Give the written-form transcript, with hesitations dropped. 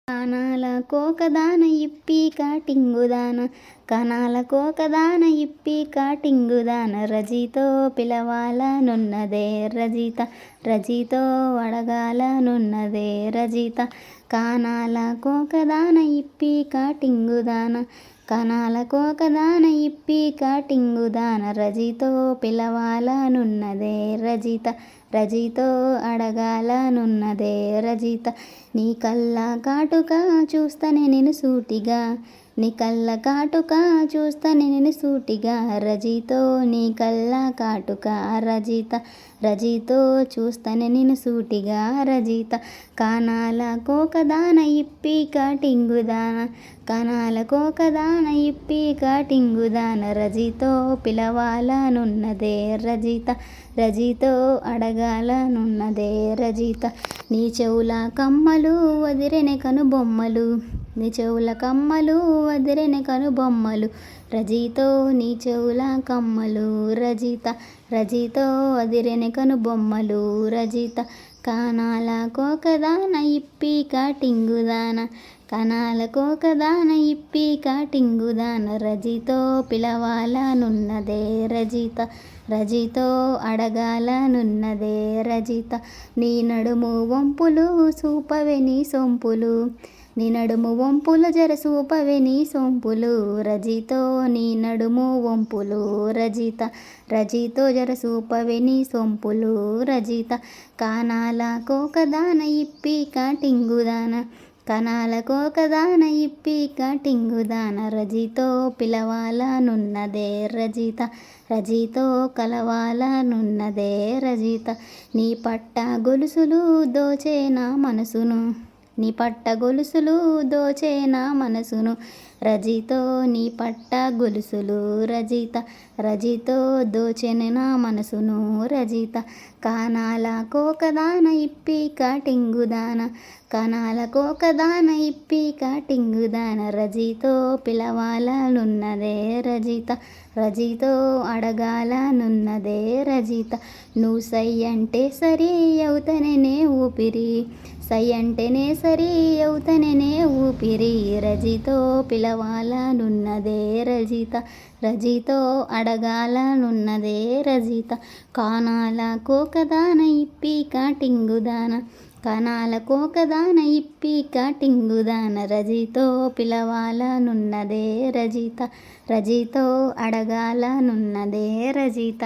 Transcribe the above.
కానాల కోకదాన ఇప్పి కాటింగుదాన కనాల కోకదాన ఇప్పి కాటింగుదాన రజితో పిలవాలనున్నదే రజిత రజితో అడగాలనున్నదే రజిత కానాల కోకదాన ఇప్పి కాటింగుదాన కనాల కోకదాన ఇప్పి కాటింగుదాన రజితో పిలవాలనున్నదే రజిత రజితో అడగాలనున్నదే రజిత నీ కళ్ళ కాటుక చూస్తనే నేను సూటిగా నీ కళ్ళ కాటుక చూస్తనే నేను సూటిగా రజితో నీ కళ్ళ కాటుక రజిత రజితో చూస్తనే నేను సూటిగా రజిత కానాల కోకదాన ఇప్పి కాటింగుదాన కనాల కోకదాన ఇప్పి కాటింగుదాన రజితో పిలవాలనున్నదే రజిత రజితో అడగాలనున్నదే రజిత నీ చెవుల కమ్మలు వదిరెన కనుబొమ్మలు నీ చెవుల కమ్మలు వదిరెన కనుబొమ్మలు రజితో నీ చెవుల కమ్మలు రజిత రజితో వదిరెన కనుబొమ్మలు రజిత కానాల కోకదాన ఇప్పి కాటింగుదాన కనాల కోకదాన ఇప్పి కాటింగుదాన రజితో పిలవాలనున్నదే రజిత రజితో అడగాలనున్నదే రజిత నీ నడుము వంపులు చూపవే నీ సొంపులు నీ నడుము వంపులు జర చూపవే నీ సొంపులు రజితో నీ నడుము వంపులు రజిత రజితో జర చూపవే నీ సొంపులు రజిత కానాల కోకదాన ఇప్పి కాటింగుదాన కనాల కోకదాన ఇప్పి కాటింగుదాన రజితో పిలవాలనున్నదే రజిత రజితో కలవాలనున్నదే రజిత నీ పట్ట గొలుసులు దోచే నా మనసును నీ పట్ట గొలుసులు దోచే నా మనసును రజితో నీ పట్ట గొలుసులు రజిత రజితో దోచెను నా మనసును రజిత కానాల కోకదాన ఇప్పి కాటింగుదాన కనాల కోకదాన ఇప్పి కాటింగుదాన రజితో పిలవాలనున్నదే రజిత రజితో అడగాలనున్నదే రజిత నువ్వు సై అంటే సరి అవుతనే ఊపిరి సై అంటేనే సరి అవుతనే ఊపిరి రజితో పిలవాలనున్నదే రజిత రజితో అడగాలనున్నదే రజిత కానాల కోకదాన ఇప్పి కాటింగుదాన కనాల కోకదాన ఇప్పి కాటింగుదాన రజితో పిలవాలనున్నదే రజిత రజితో అడగాలనున్నదే రజిత.